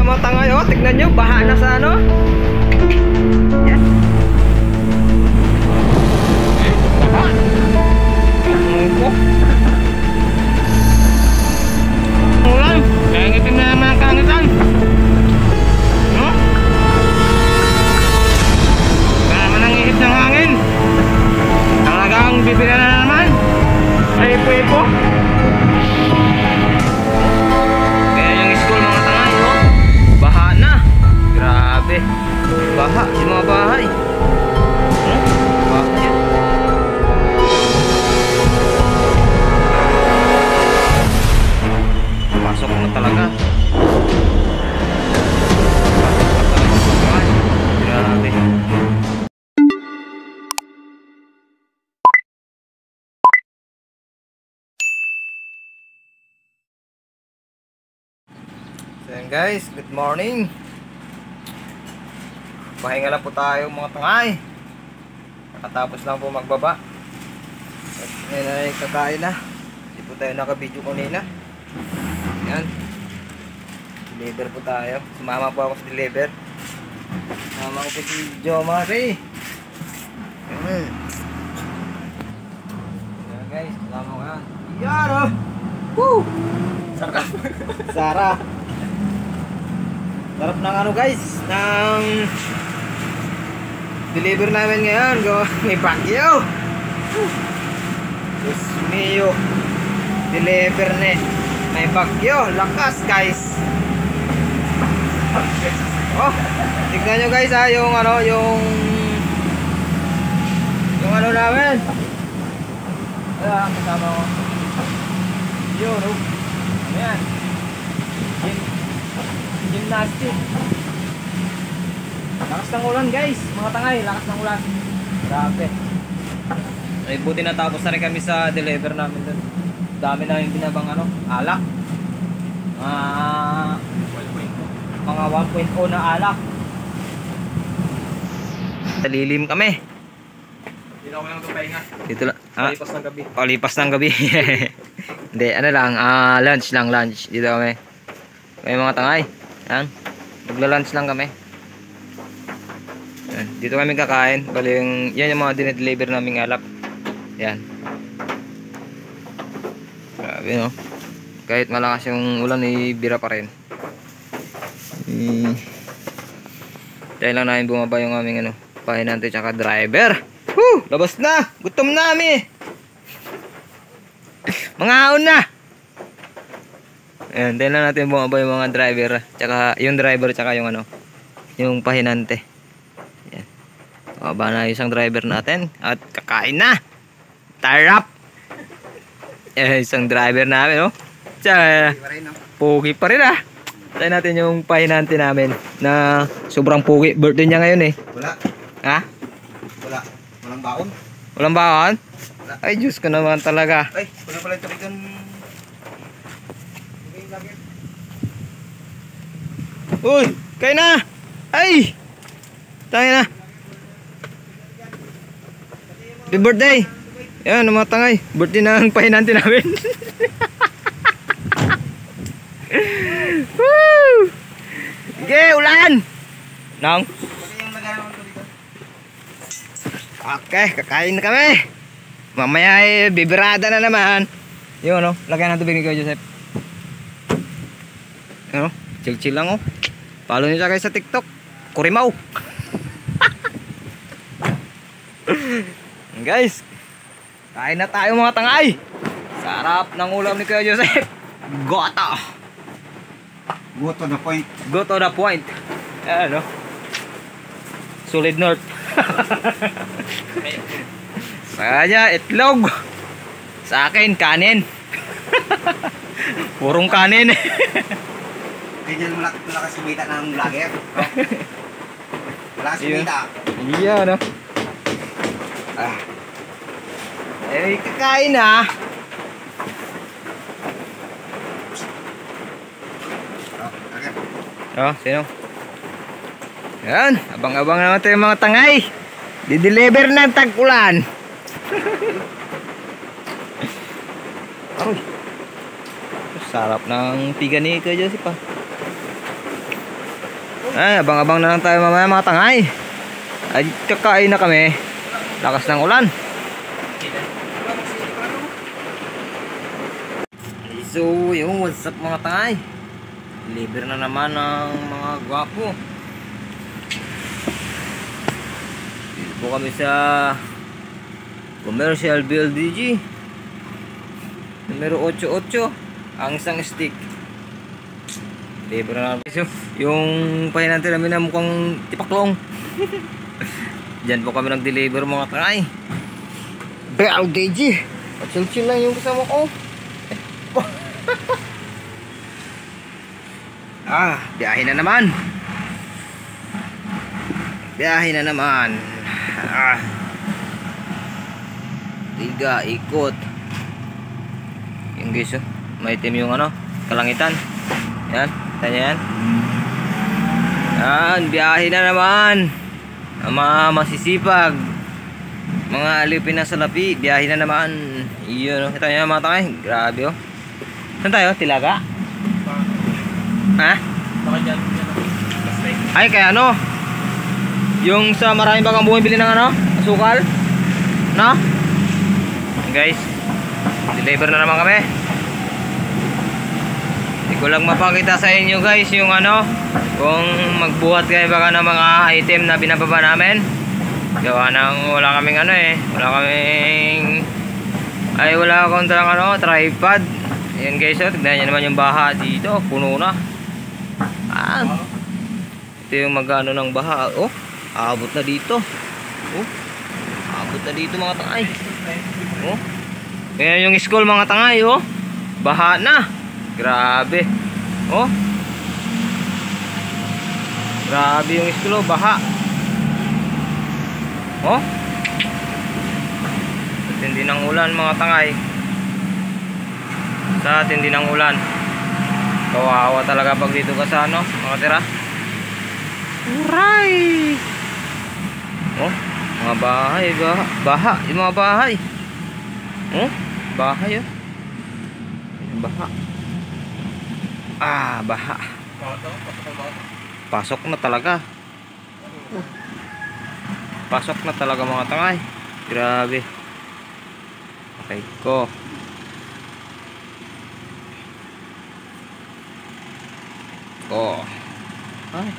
mga tangay. Oh, tignan nyo, baha na sa ano. Yes. Baha. Ulan, kangitin na naman ang kangitan. No? Kaya naman ang ihip ng hangin. Talagang bibira na naman. Ay, ipo-ipo. Kaya yung school mga tangay, oh. Baha na. Grabe. Baha, yung mga bahay. Baha yan. Pasok na talaga. Grabe. So yan guys, good morning. Pahinga lang po tayo mga tangay. Nakatapos lang po magbaba. At ngayon ay kakain na. Hindi po tayo naka-video kanina. Yan. Deliver po tayo. Sumama po ako sa deliver. Sumama ko po si Jo Marie. Yan guys, sumama ko yan. Yan o! Woo! Sarap. Sarap. Sarap ng ano guys, ng deliver namin ngayon. May bagyo. Diyos mio. Deliver na. May bagyo. Lakas guys. Oh, tignan nyo guys ha, yung ano, yung ano namin. Ayan, kasama ko. Yun, oh. Ayan. Gymnastic. Lakas ng ulan guys, mga tangay, lakas ng ulan. Grabe. Ay buti natapos na rin kami sa deliver namin dun. Dami na yung binabang ano, alak. Mga 1.0 na alak. Talilim kami. Dito ako lang pahinga. Dito lang. Palipas ng gabi. Palipas ng gabi. Hindi, ano lang, lunch lang, lunch. Dito kami. May mga tangay. Yan. Magla-lunch lang kami. Yan. Dito kami kakain. Bali yung, yan yung mga dinedeliver naming alak. Yan. Grabe no. Kahit malakas yung ulan, bira pa rin. Dahil lang namin bumaba yung aming ano, pahinante tsaka driver. Woo! Labas na! Gutom na kami! Mga haon na! Ayan, dahil lang natin bumaba yung mga driver tsaka yung driver tsaka yung ano, yung pahinante. Ayan. Bumaba na isang driver natin at kakain na! Tarap! Isang driver namin, oh. Tsaka, pogi pa rin ah. Tayo natin yung pahinante namin na sobrang pogi. Birthday niya ngayon eh. Wala. Ha? Wala. Walang baon. Walang baon? Wala. Ay, Diyos ko naman talaga. Ay, wala pala ito rin. Uy, kayo na! Ay! Tayo na. Happy birthday! Yan, mga tangay. Birthday na ang pahinante namin. Woo! Okay, ulan! Nang? Okay, kakain na kami. Mamaya ay bibirada na naman. Yun, no? Lagyan ng tubig ni Kuya Joseph. Yun, no? Chill-chill lang, oh. Follow nyo siya kayo sa TikTok. Kurimaw. Guys, kain na tayo mga tangay. Sarap ng ulam ni Kuya Joseph. Goto. Go to the point. Go to the point. Ayan, no? Solid North. Sa kanya, itlog. Sa akin, kanin. Purong kanin. Ganyan malakas sumita ng vlogger. Malakas sumita. Iya, no? Ah. Eh, kakain na. Oh, sino? Yan, abang-abang naman tayo mga tangay. Di-deliver ng tag-ulan. Ay, sarap ng tiga ni Kuya Joseph ah. Ay, abang-abang na lang tayo mamaya mga tangay. Ay, kakain na kami. Lakas ng ulan. So, yung what's up mga tangay. Deliver na naman ng mga gwapo. Dito po kami sa Commercial BLDG numero 88. Ang isang stick. Deliver na namin. So, yung pahinante namin na mukhang tipaklong. Diyan po kami nag-deliver mga tangay. BLDG. Chill-chill lang yung kasama ko. Biyahe na naman. Biyahe na naman. Tiga, ikot. Yung guys, oh. May itim yung ano, kalangitan. Yan, tanya yan. Yan, biyahe na naman. Ang mga masisipag, mga alipin na salapi, biyahe na naman. Iyon, oh. Kita nyo mga tangay. Grabe, oh. Saan tayo? Tilaga? Ha? Ay, kaya ano? Yung sa maraming bagang bumibili ng ano? Asukal? No? Guys, deliver na naman kami. Hindi ko lang mapakita sa inyo guys yung ano, kung magbuhat kayo baka ng mga item na binababa namin. Gawa ng wala kaming ano eh, wala akong ano, tripod. Ayan guys, oh, tignan nyo naman yung baha dito, puno na. Ito yung magano ng baha. Oh, abot na dito. Oh, abot na dito mga tangay. Oh, kaya yung school mga tangay, oh, baha na. Grabe. Oh, grabe yung school, oh, baha. Oh, tindi ng ulan mga tangay. Sa tindi ng ulan, kawawa talaga pag dito ka sa ano, mga tira. Uray! Oh, mga bahay, baha, yung mga bahay. Oh, bahay, oh. Baha. Baha. Pasok na talaga. Pasok na talaga mga tangay. Grabe. Okay ko. Oh. Ay.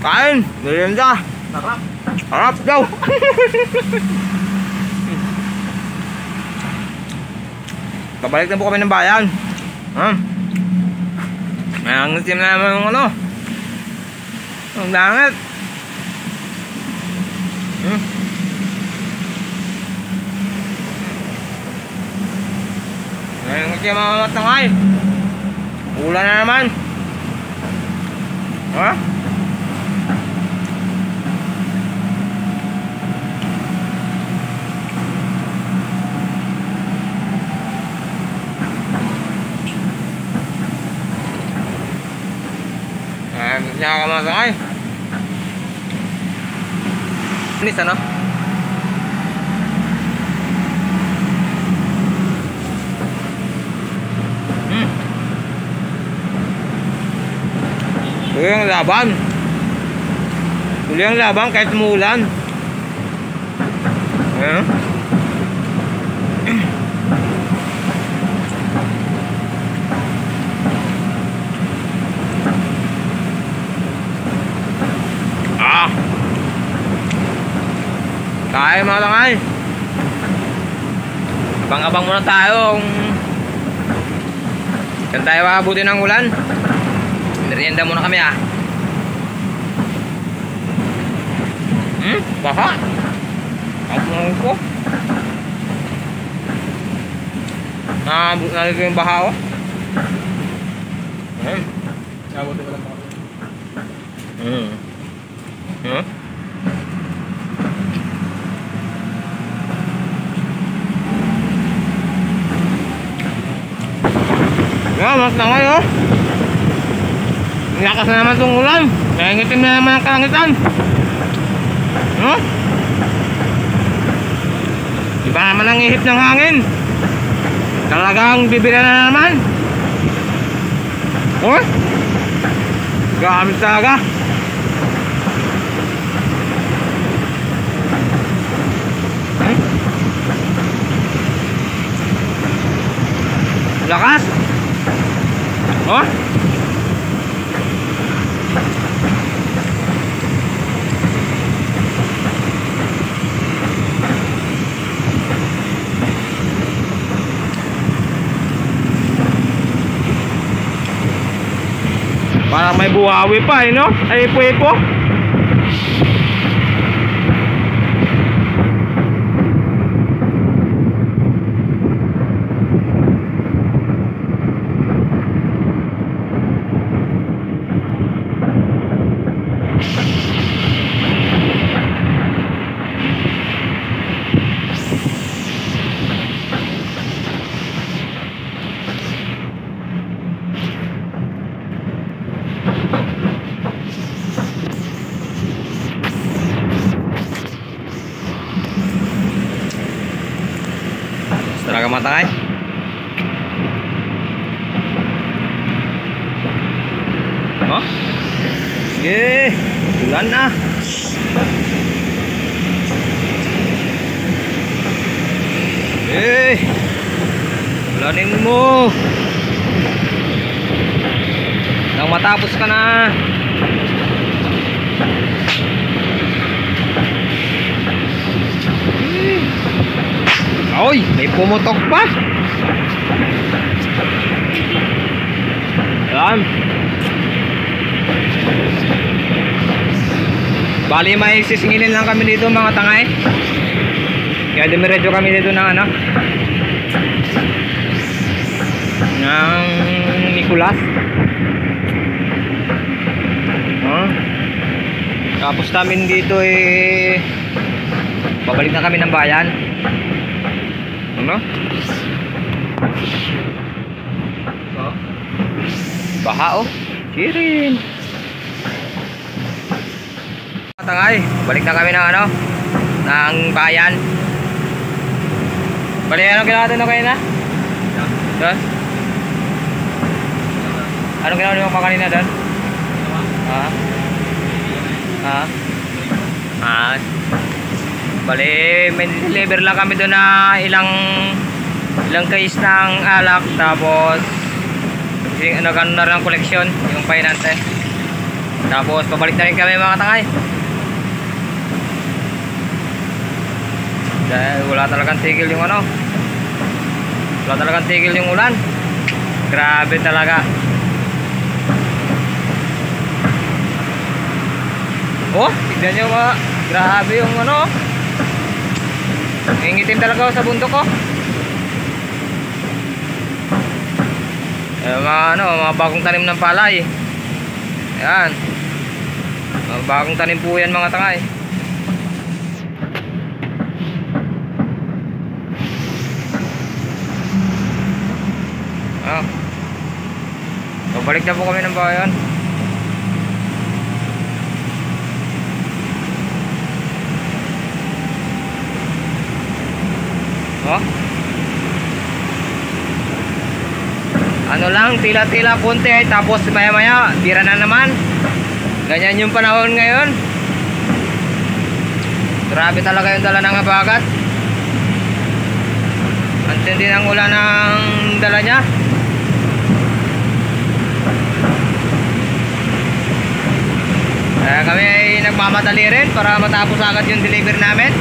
Kain! Merienda! Sarap. Harap daw! Babalik na po kami ng bayan. Ang team naman yung ano. Ang langit. Ngayon kasi mga tangay. Ulan na naman. Ha? Siya ka mga tangay. Inis ano? Tuloy ang laban. Tuloy ang laban kahit umulan. Ayan. Kaya mga tangay. Abang-abang muna tayo kung saan tayo makabuti ng ulan. Merienda muna kami Baka ang ko nalito yung baha Nabuti ko lang ako. Mas na ngayon lakas na naman itong ulan. Nangitim na naman ang kalangitan. Iba naman ang ihip ng hangin. Talagang bibira na naman. Gamit talaga. Lakas. Parang may buhawi pa no? Ay ipo-ipo. Talaga matangay. Sige, ulan na. Ulanin mo. Nang matapos ka na. Oy, may pumutok pa. Ayan. Bali may sisingilin lang kami dito mga tangay. Kaya dumiretso kami dito ng ano, ng Nicolas. Tapos namin dito babalik na kami ng bayan. Ano? Baha Kirin. Tangay, balik na kami ng ano, ng bayan. Bali, anong ginawa doon kayo na? Doon? Anong ginawa mo pa kanina doon? Bali, may deliver lang kami doon na ilang case ng alak. Tapos nagano na rin ang koleksyon yung pahinante. Tapos pabalik na rin kami mga tangay. Dahil wala talagang tigil yung ano. Wala talagang tigil yung ulan. Grabe talaga. Oh, tignan nyo mga. Grabe yung ano. Nangingitim talaga sa bundok ko. Mga bagong tanim ng palay. Ayan. Mga bagong tanim po yan mga tangay. Balik na po kami ng bayan. Ano lang, tila-tila konti tapos maya-maya bira na naman. Ganyan yung panahon ngayon. Grabe talaga yung dala ng habagat. Ang tindi ng ulan ng dala niya. Kaya kami ay nagmamadali rin para matapos agad yung deliver namin.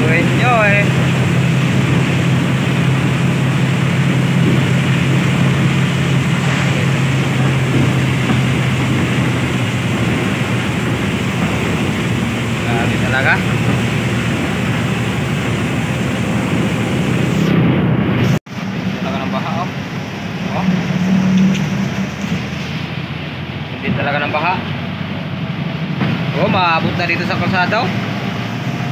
Gawin nyo eh. Grabe talaga. Talaga ng baha. Oh, maabot na dito sa kalsada.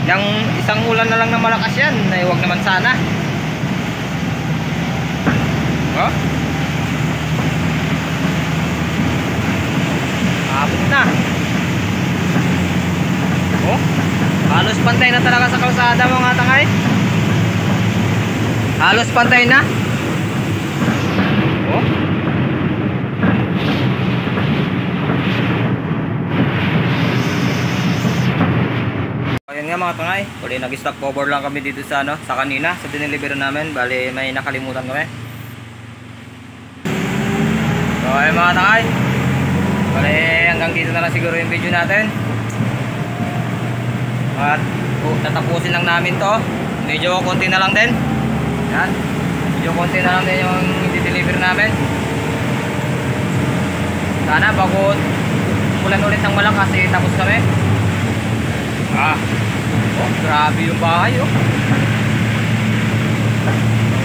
Yang isang ulan na lang na malakas yan. Ay, huwag naman sana. Oh. Maabot na. Oh. Halos pantay na talaga sa kalsada mga tangay. Halos pantay na. Oh. Ayan nga mga tangay, uli nag-stop over lang kami dito sa ano, sa kanina, sa dineliver namin. Bali may nakalimutan kami. So ayun mga tangay, bali hanggang dito na lang siguro yung video natin. At tatapusin lang namin to. Medyo konti na lang din. Yan, medyo konti na lang din yung i-deliver namin. Sana bago ulan ulit ng malakas eh, tapos kami. Oh, grabe yung bahay oh.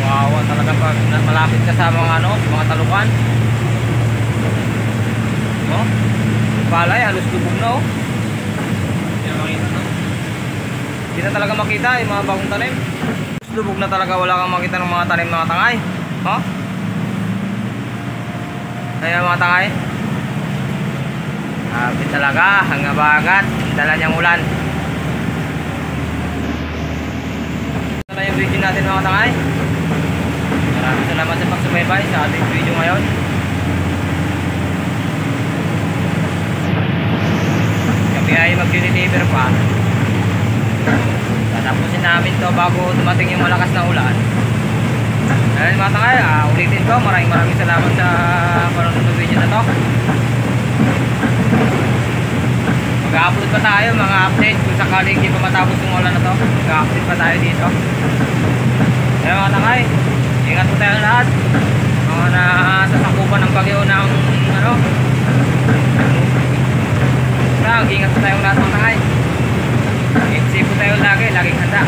Kawawa talaga pag malapit ka sa mga ano, mga talukan. Oh, palay halos lubog na oh. Hindi na talaga makita yung mga bagong tanim. Lubog na talaga, wala kang makita ng mga tanim mga tangay. Oh. Kaya mga tangay, grabe talaga, hanggang bagat, dala niyang ulan. Na yung video natin mga tangay. Maraming salamat sa pagsubaybay sa ating video ngayon. Kami ay mag-deliver pa. Tatapusin namin to bago dumating yung malakas na ulan. Ayun mga tangay, ulitin ko, maraming salamat sa panonood ng video na to. Mag-upload pa tayo mga update kung sakaling hindi pa matapos yung ulan na to. Mag-update pa tayo dito. Kaya mga tangay, ingat po tayo lahat. Mga nasasakupan ng bagyo ng ano. Ingat po tayong lahat mga tangay. Safe po tayo lagi, laging handa.